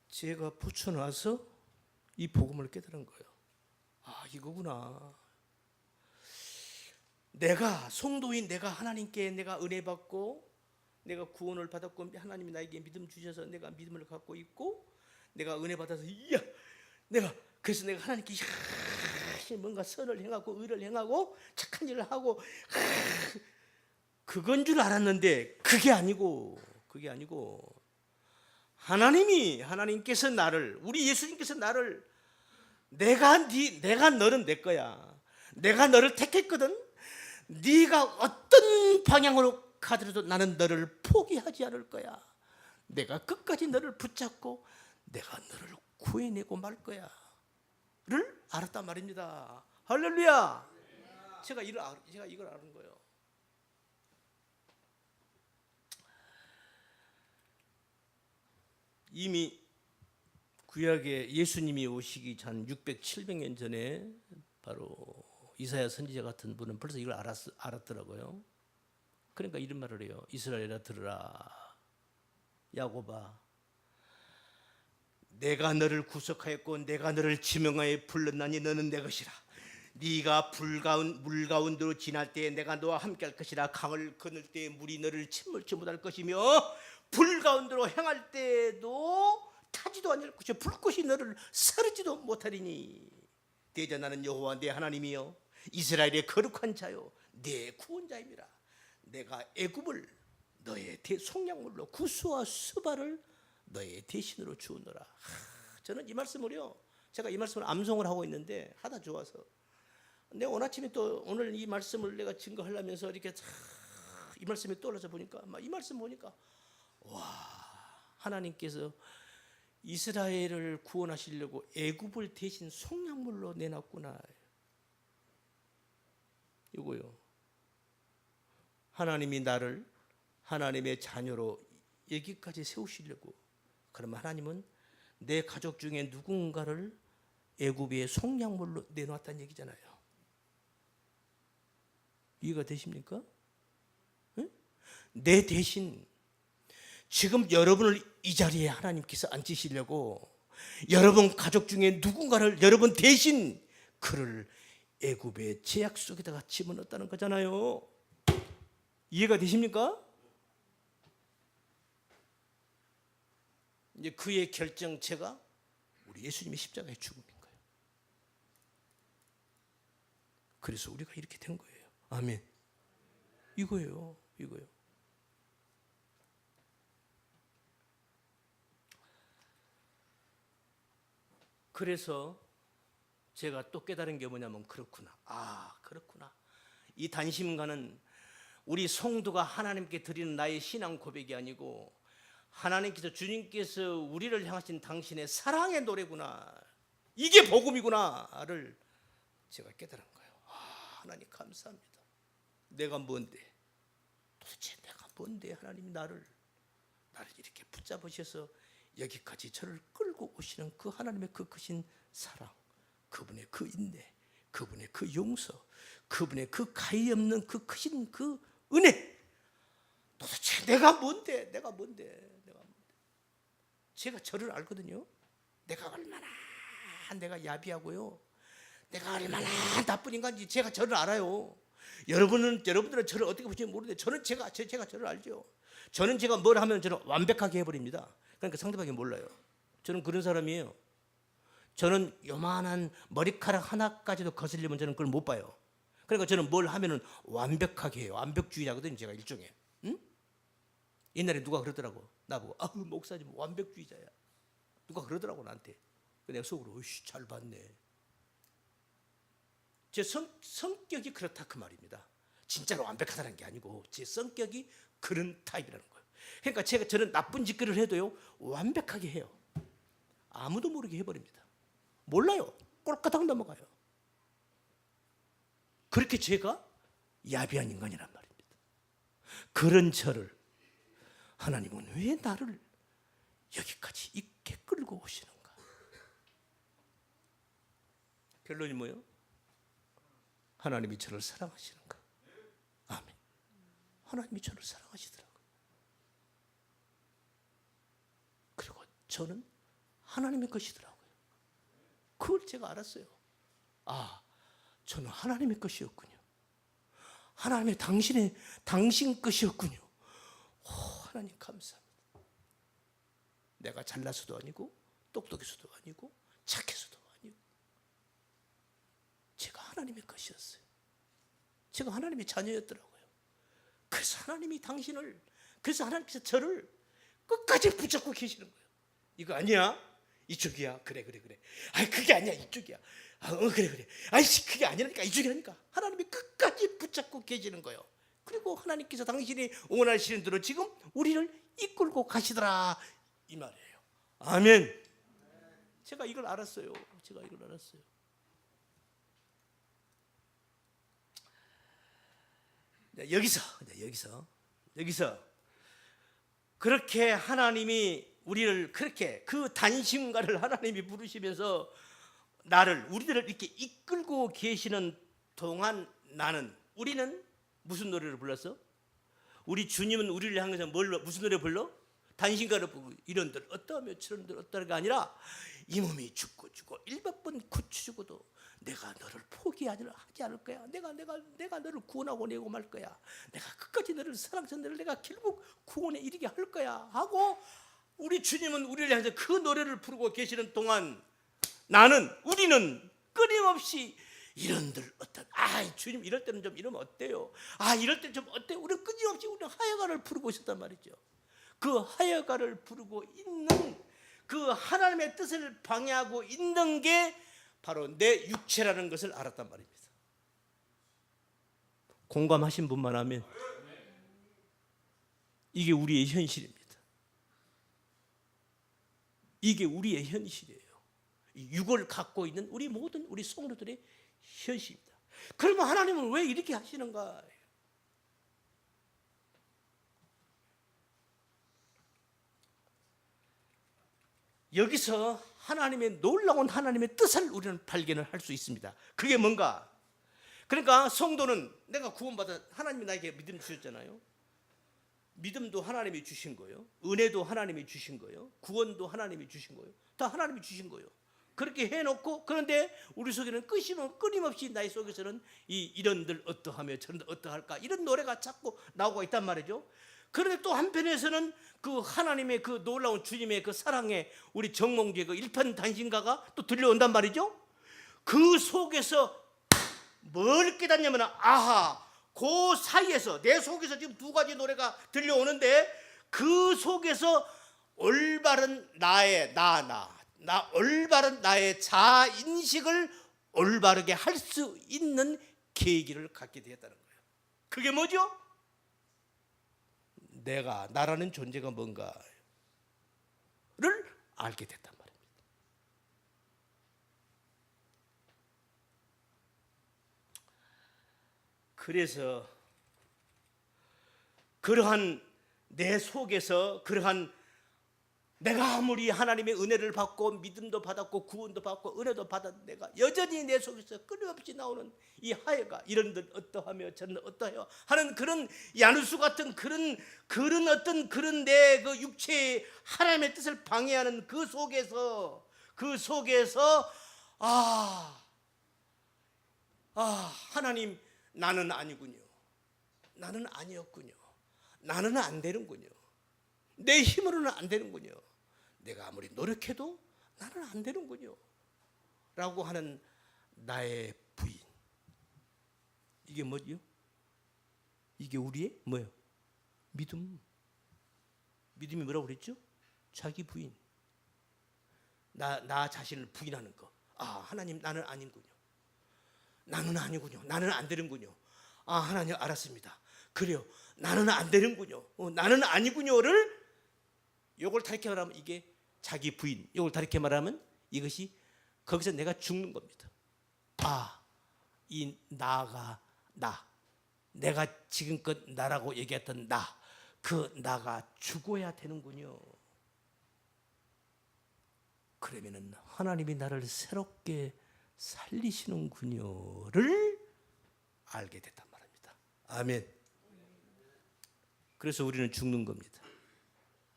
제가 포천 와서 이 복음을 깨달은 거예요. 아, 이거구나. 내가 성도인 내가 하나님께 내가 은혜 받고 내가 구원을 받았고 하나님이 나에게 믿음 주셔서 내가 믿음을 갖고 있고 내가 은혜 받아서 그래서 내가 하나님께 뭔가 선을 행하고 의를 행하고 착한 일을 하고 그건 줄 알았는데 그게 아니고 하나님께서 나를 우리 예수님께서 나를 내가 너는 내 거야. 내가 너를 택했거든. 네가 어떤 방향으로 가더라도 나는 너를 포기하지 않을 거야. 내가 끝까지 너를 붙잡고 내가 너를 구해내고 말 거야를 알았단 말입니다. 할렐루야. 제가 이걸 아는 거예요. 이미 구약에 예수님이 오시기 전 600, 700년 전에 바로 이사야 선지자 같은 분은 벌써 이걸 알았더라고요. 그러니까 이런 말을 해요. 이스라엘아 들으라. 야곱아, 내가 너를 구속하였고 내가 너를 지명하여 불렀나니 너는 내 것이라. 네가 물 가운데로 지날 때에 내가 너와 함께할 것이라. 강을 건널 때에 물이 너를 침몰치 못할 것이며 불 가운데로 행할 때에도 타지도 않을 것이요 불꽃이 너를 사르지도 못하리니 대저 나는 여호와 내 하나님이요 이스라엘의 거룩한 자요 내 구원자입니다. 내가 애굽을 너의 속량물로 구스와 수발을 너의 대신으로 주었노라. 저는 이 말씀을요, 제가 이 말씀을 암송을 하고 있는데 하다 좋아서 내가 오늘 아침에 또 오늘 이 말씀을 내가 증거하려면서 이렇게 이 말씀이 떠올라서 보니까 이 말씀 보니까 와, 하나님께서 이스라엘을 구원하시려고 애굽을 대신 속량물로 내놨구나. 이거요. 하나님이 나를 하나님의 자녀로 여기까지 세우시려고. 그러면 하나님은 내 가족 중에 누군가를 애굽의 속량물로 내놓았다는 얘기잖아요. 이해가 되십니까? 응? 내 대신 지금 여러분을 이 자리에 하나님께서 앉히시려고 여러분 가족 중에 누군가를 여러분 대신 그를 애굽의 제약 속에다가 집어넣었다는 거잖아요. 이해가 되십니까? 이제 그의 결정체가 우리 예수님의 십자가의 죽음인 거예요. 그래서 우리가 이렇게 된 거예요. 아멘. 이거예요. 이거예요. 그래서 제가 또 깨달은 게 뭐냐면 그렇구나. 아, 그렇구나. 이 단심과는 우리 성도가 하나님께 드리는 나의 신앙 고백이 아니고 하나님께서 주님께서 우리를 향하신 당신의 사랑의 노래구나. 이게 복음이구나를 제가 깨달은 거예요. 아, 하나님 감사합니다. 내가 뭔데? 도대체 내가 뭔데 하나님이 나를 이렇게 붙잡으셔서 여기까지 저를 끌고 오시는 그 하나님의 그 크신 사랑, 그분의 그 인내, 그분의 그 용서, 그분의 그 가히 없는 그 크신 그 은혜. 도대체 내가 뭔데? 제가 저를 알거든요. 내가 얼마나 내가 야비하고요, 내가 얼마나 나쁜 인간인지 제가 저를 알아요. 여러분들은 저를 어떻게 보시는지 모르는데 저는 제가 저를 알죠. 저는 제가 뭘 하면 저는 완벽하게 해버립니다. 그러니까 상대방이 몰라요. 저는 그런 사람이에요. 저는 요만한 머리카락 하나까지도 거슬리면 저는 그걸 못 봐요. 그러니까 저는 뭘 하면은 완벽하게 해요. 완벽주의자거든요. 제가 일종의. 응? 옛날에 누가 그러더라고. 나보고 목사님 완벽주의자야. 누가 그러더라고 나한테. 내가 속으로 잘 봤네. 제 성격이 그렇다 그 말입니다. 진짜로 완벽하다는 게 아니고 제 성격이 그런 타입이라는 거예요. 그러니까 저는 나쁜 짓거리를 해도요 완벽하게 해요. 아무도 모르게 해버립니다. 몰라요. 꼴까닥 넘어가요. 그렇게 제가 야비한 인간이란 말입니다. 그런 저를 하나님은 왜 나를 여기까지 있게 끌고 오시는가? 결론이 뭐예요? 하나님이 저를 사랑하시는가? 아멘. 하나님이 저를 사랑하시더라고요. 그리고 저는 하나님의 것이더라고요. 그걸 제가 알았어요. 아, 저는 하나님의 것이었군요. 하나님의 당신 것이었군요. 오, 하나님 감사합니다. 내가 잘나서도 아니고 똑똑해서도 아니고 착해서도 아니고 제가 하나님의 것이었어요. 제가 하나님의 자녀였더라고요. 그래서 하나님께서 저를 끝까지 붙잡고 계시는 거예요. 이거 아니야? 이쪽이야. 그래. 아이 그게 아니야. 이쪽이야. 그래. 아이씨 그게 아니라니까. 이쪽이라니까. 하나님이 끝까지 붙잡고 계시는 거예요. 그리고 하나님께서 당신이 원하시는 대로 지금 우리를 이끌고 가시더라 이 말이에요. 아멘. 제가 이걸 알았어요. 여기서 그렇게 하나님이 우리를 그렇게 그 단심가를 하나님이 부르시면서 우리들을 이렇게 이끌고 계시는 동안 우리는 무슨 노래를 불렀어? 우리 주님은 우리를 향해서 무슨 노래 불러? 단신가를 부르고 이런들 어떠하며 저런들 어떠하가 아니라 이 몸이 죽고 100번 고쳐주고도 내가 너를 포기하지 않을 거야. 내가 너를 구원하고 내고 말 거야. 내가 끝까지 너를 사랑해서 너를 내가 결국 구원에 이르게 할 거야 하고 우리 주님은 우리를 향해서 그 노래를 부르고 계시는 동안 우리는 끊임없이 이런들 주님 이럴 때는 좀 이러면 어때요? 이럴 때는 좀 어때요? 우리는 끊임없이 우리는 하여가를 부르고 있었단 말이죠. 그 하여가를 부르고 있는 그 하나님의 뜻을 방해하고 있는 게 바로 내 육체라는 것을 알았단 말입니다. 공감하신 분만 하면 이게 우리의 현실입니다. 이게 우리의 현실이에요. 육을 갖고 있는 우리 모든 우리 성도들의 현실입니다. 그러면 하나님은 왜 이렇게 하시는가? 여기서 놀라운 하나님의 뜻을 우리는 발견을 할 수 있습니다. 그게 뭔가? 그러니까 성도는 내가 구원받아 하나님이 나에게 믿음 주셨잖아요. 믿음도 하나님이 주신 거예요. 은혜도 하나님이 주신 거예요. 구원도 하나님이 주신 거예요. 다 하나님이 주신 거예요. 그렇게 해놓고 그런데 우리 속에는 끊임없이 나의 속에서는 이런들 어떠하며 저런들 어떠할까 이런 노래가 자꾸 나오고 있단 말이죠. 그런데 또 한편에서는 그 하나님의 그 놀라운 주님의 그 사랑에 우리 정몽주의 그 일편단심가가 또 들려온단 말이죠. 그 속에서 뭘 깨닫냐면 아하, 그 사이에서 내 속에서 지금 두 가지 노래가 들려오는데 그 속에서 올바른 나의 나 올바른 나의 자아 인식을 올바르게 할 수 있는 계기를 갖게 되었다는 거예요. 그게 뭐죠? 내가 나라는 존재가 뭔가를 알게 됐단 말입니다. 그래서 그러한 내 속에서 그러한 내가 아무리 하나님의 은혜를 받고 믿음도 받았고 구원도 받고 은혜도 받았는 내가 여전히 내 속에서 끊임없이 나오는 이 하여가 이런들 어떠하며 저는 어떠하여 하는 그런 야누스 같은 그런 어떤 그런 내 그 육체의 하나님의 뜻을 방해하는 그 속에서 하나님 나는 아니군요. 나는 아니었군요. 나는 안 되는군요. 내 힘으로는 안 되는군요. 내가 아무리 노력해도 나는 안 되는군요. 라고 하는 나의 부인. 이게 뭐지요? 이게 우리의 뭐예요? 믿음. 믿음이 뭐라고 그랬죠? 자기 부인. 나 자신을 부인하는 거. 하나님 나는 아닌군요. 나는 아니군요. 나는 안 되는군요. 하나님 알았습니다. 그래요. 나는 안 되는군요. 나는 아니군요를 요걸 다르게 말하면 이게 자기 부인. 요걸 다르게 말하면 이것이 거기서 내가 죽는 겁니다. 이 나가 나. 내가 지금껏 나라고 얘기했던 나. 그 나가 죽어야 되는군요. 그러면은 하나님이 나를 새롭게 살리시는군요를 알게 됐단 말입니다. 아멘. 그래서 우리는 죽는 겁니다.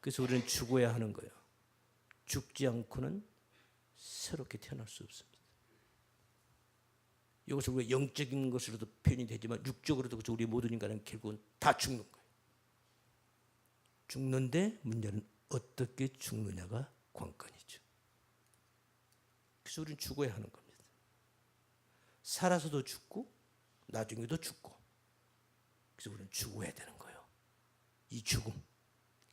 그래서 우리는 죽어야 하는 거예요. 죽지 않고는 새롭게 태어날 수 없습니다. 이것을 우리가 영적인 것으로도 표현이 되지만 육적으로도 그렇죠. 우리 모든 인간은 결국은 다 죽는 거예요. 죽는데 문제는 어떻게 죽느냐가 관건이죠. 그래서 우리는 죽어야 하는 겁니다. 살아서도 죽고 나중에도 죽고. 그래서 우리는 죽어야 되는 거예요. 이 죽음.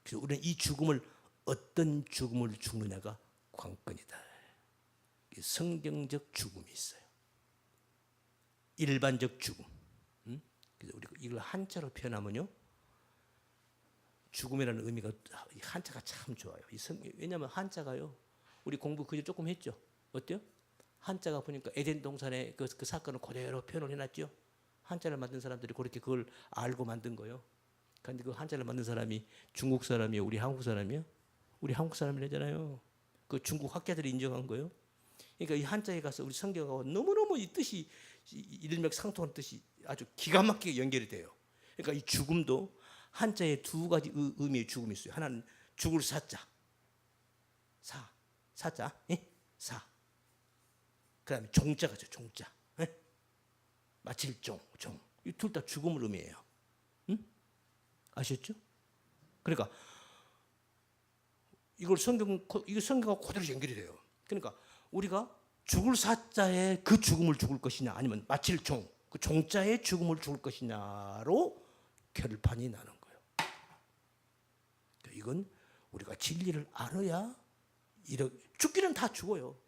그래서 우리는 이 죽음을 어떤 죽음을 죽느냐가 관건이다. 성경적 죽음이 있어요. 일반적 죽음. 그래서 우리가 이걸 한자로 표현하면요, 죽음이라는 의미가 한자가 참 좋아요. 왜냐하면 한자가요, 우리 공부 그저 조금 했죠. 어때요? 한자가 보니까 에덴 동산의 그 사건을 그대로 표현을 해놨죠. 한자를 만든 사람들이 그렇게 그걸 알고 만든 거예요. 그런데 그 한자를 만든 사람이 중국 사람이요, 우리 한국 사람이요? 우리 한국 사람이라잖아요. 그 중국 학자들이 인정한 거예요. 그러니까 이 한자에 가서 우리 성경하고 너무너무 이 뜻이 일맥상통한 뜻이 아주 기가 막히게 연결이 돼요. 그러니까 이 죽음도 한자에 두 가지 의미의 죽음이 있어요. 하나는 죽을 사자, 사자, 사. 그다음에 종자가죠, 종자. 마칠 종. 이 둘 다 죽음을 의미해요. 아셨죠? 그러니까 이거 성경하고 그대로 연결이 돼요. 그러니까 우리가 죽을 사자의 그 죽음을 죽을 것이냐, 아니면 마칠 종, 그 종자의 죽음을 죽을 것이냐로 결판이 나는 거예요. 그러니까 이건 우리가 진리를 알아야 죽기는 다 죽어요.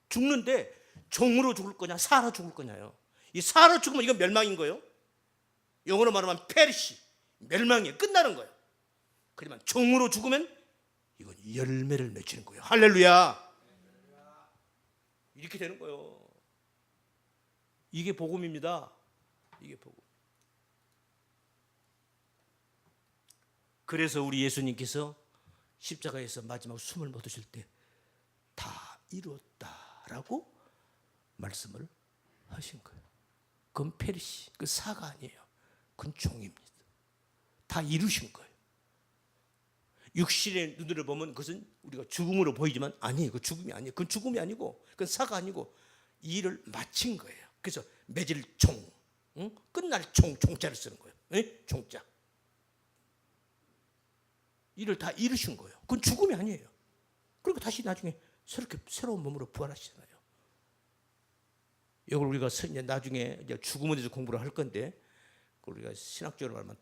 죽는데 종으로 죽을 거냐, 사로 죽을 거냐요. 이 사로 죽으면 이건 멸망인 거예요. 영어로 말하면 페리시, 멸망이에요. 끝나는 거예요. 그러면 종으로 죽으면 이건 열매를 맺히는 거예요. 할렐루야. 이렇게 되는 거예요. 이게 복음입니다. 이게 복음. 그래서 우리 예수님께서 십자가에서 마지막 숨을 못 쉬실 때 다 이루었다라고 말씀을 하신 거예요. 그건 페리시, 그 사가 아니에요. 그건 종입니다. 다 이루신 거예요. 육신의 눈으로 보면 그것은 우리가 죽음으로 보이지만 아니에요. 그 죽음이 아니에요. 그건 죽음이 아니고, 그건 사가 아니고 이 일을 마친 거예요. 그래서 맺을 종, 끝날 종자를 쓰는 거예요. 종자. 이를 다 이루신 거예요. 그건 죽음이 아니에요. 그러니까 다시 나중에 새로운 몸으로 부활하시잖아요. 이걸 우리가 이제 나중에 이제 죽음에 대해서 공부를 할 건데, 우리가 신학적으로 말하면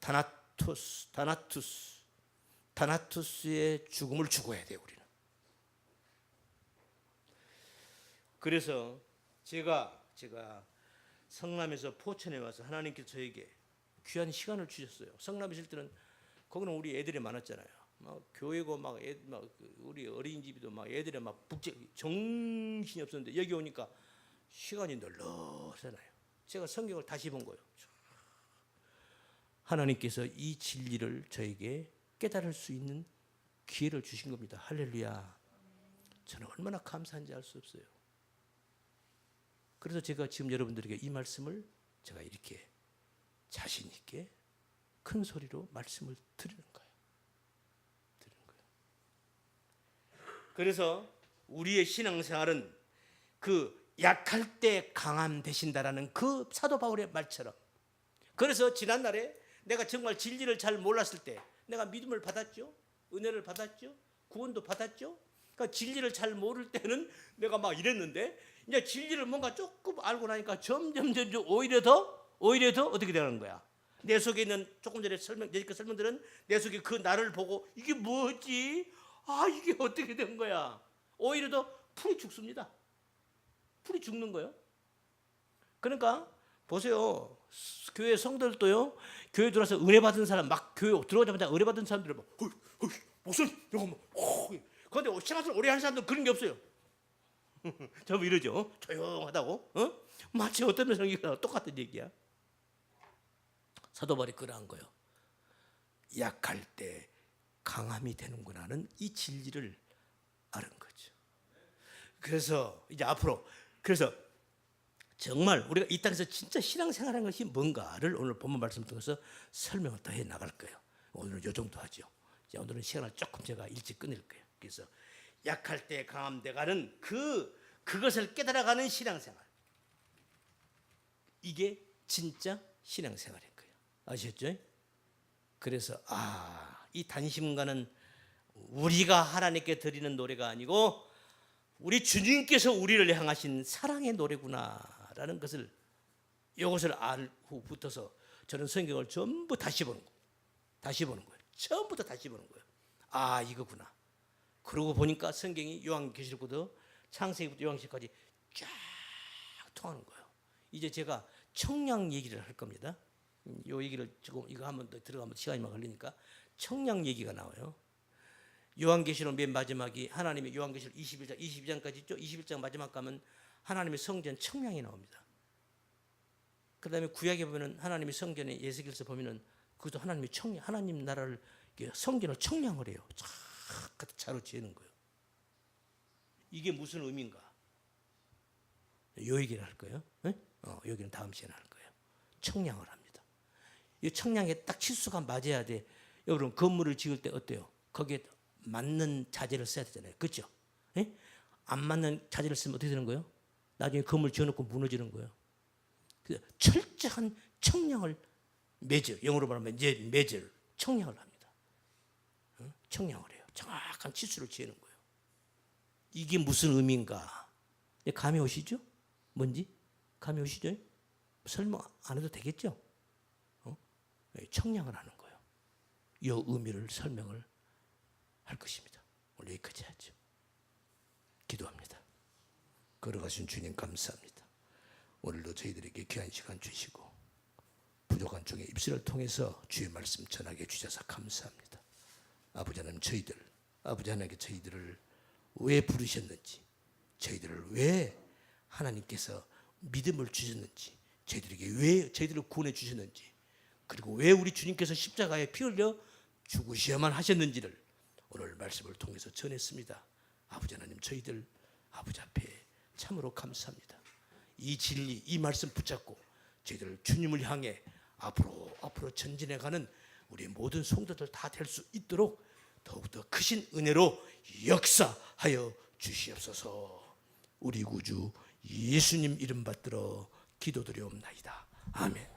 다나투스의 죽음을 죽어야 돼요, 우리는. 그래서 제가 성남에서 포천에 와서 하나님께서 저에게 귀한 시간을 주셨어요. 성남에 있을 때는 거기는 우리 애들이 많았잖아요. 막 교회고 막 우리 어린이집이도 막 애들이 막 정신이 없었는데, 여기 오니까 시간이 널널하잖아요. 제가 성경을 다시 본 거예요. 하나님께서 이 진리를 저에게 깨달을 수 있는 기회를 주신 겁니다. 할렐루야. 저는 얼마나 감사한지 알 수 없어요. 그래서 제가 지금 여러분들에게 이 말씀을 제가 이렇게 자신 있게 큰 소리로 말씀을 드리는 거예요. 그래서 우리의 신앙생활은 그 약할 때 강함 되신다라는 그 사도 바울의 말처럼, 그래서 지난날에 내가 정말 진리를 잘 몰랐을 때 내가 믿음을 받았죠. 은혜를 받았죠. 구원도 받았죠. 그러니까 진리를 잘 모를 때는 내가 막 이랬는데, 이제 진리를 뭔가 조금 알고 나니까 점점 오히려 더 어떻게 되는 거야. 내 속에 있는, 조금 전에 설명드린 내 속에 그 나를 보고 이게 뭐지? 아, 이게 어떻게 된 거야? 오히려 더 풀이 죽습니다. 풀이 죽는 거예요. 그러니까 보세요. 교회 성도들도요, 교회 들어와서 은혜 받은 사람, 막 교회 들어오자마자 은혜 받은 사람들은 막 무슨 이거 뭐, 그런데 신앙생활 오래 하는 사람들은 그런 게 없어요. 저 이러죠. 조용하다고. 마치 어떤 면에서 똑같은 얘기야. 사도 바울이 그러한 거예요. 약할 때 강함이 되는구나는 이 진리를 아는 거죠. 그래서 이제 앞으로, 그래서 정말 우리가 이 땅에서 진짜 신앙생활하는 것이 뭔가를 오늘 본문 말씀을 통해서 설명을 더 해 나갈 거예요. 오늘은 이 정도 하죠. 이제 오늘은 시간을 조금 제가 일찍 끊을 거예요. 그래서 약할 때 강함 돼가는 그것을 깨달아가는 신앙생활, 이게 진짜 신앙생활인 거예요. 아셨죠? 그래서 이 단심가는 우리가 하나님께 드리는 노래가 아니고 우리 주님께서 우리를 향하신 사랑의 노래구나라는 것을, 이것을 알후부터서 저는 성경을 전부 다시 보는 거예요. 처음부터 다시 보는 거예요. 이거구나. 그러고 보니까 성경이 요한계시록부터 창세기부터 요한계시록까지 쫙 통하는 거예요. 이제 제가 청량 얘기를 할 겁니다. 요 얘기를 지금 이거 한번 더 들어가면 시간이 막 걸리니까 청량 얘기가 나와요. 요한계시록 맨 마지막이 하나님의 요한계시록 22장까지 있죠. 21장 마지막 가면 하나님의 성전 청량이 나옵니다. 그 다음에 구약에 보면은 하나님의 성전에 예수께서 보면은 그것도 하나님의 하나님 나라를, 성전을 청량을 해요. 쫙 자로 지는 거예요. 이게 무슨 의미인가? 요 얘기를 할 거예요. 여기는 다음 시간에 할 거예요. 청량을 합니다. 이 청량에 딱 치수가 맞아야 돼. 여러분 건물을 지을 때 어때요? 거기에 맞는 자재를 써야 되잖아요. 그렇죠? 안 맞는 자재를 쓰면 어떻게 되는 거예요? 나중에 건물 지어놓고 무너지는 거예요. 철저한 청량을 영어로 말하면 청량을 합니다. 청량을 해요. 정확한 치수를 지는 거예요. 이게 무슨 의미인가? 감이 오시죠? 뭔지? 감이 오시죠? 설명 안 해도 되겠죠? 청량을 하는 거예요. 이 의미를 설명을 할 것입니다. 오늘 여기까지 하죠. 기도합니다. 걸어가신 주님 감사합니다. 오늘도 저희들에게 귀한 시간 주시고 부족한 중에 입술을 통해서 주의 말씀 전하게 주셔서 감사합니다. 아버지 하나님, 아버지 하나님께 저희들을 왜 부르셨는지, 저희들을 왜 하나님께서 믿음을 주셨는지, 저희들에게 왜 저희들을 구원해 주셨는지, 그리고 왜 우리 주님께서 십자가에 피 흘려 죽으셔야만 하셨는지를 오늘 말씀을 통해서 전했습니다. 아버지 하나님, 저희들 아버지 앞에 참으로 감사합니다. 이 진리, 이 말씀 붙잡고 저희들 주님을 향해 앞으로 전진해가는 우리 모든 성도들 다 될 수 있도록 더욱더 크신 은혜로 역사하여 주시옵소서. 우리 구주 예수님 이름 받들어 기도드리옵나이다. 아멘.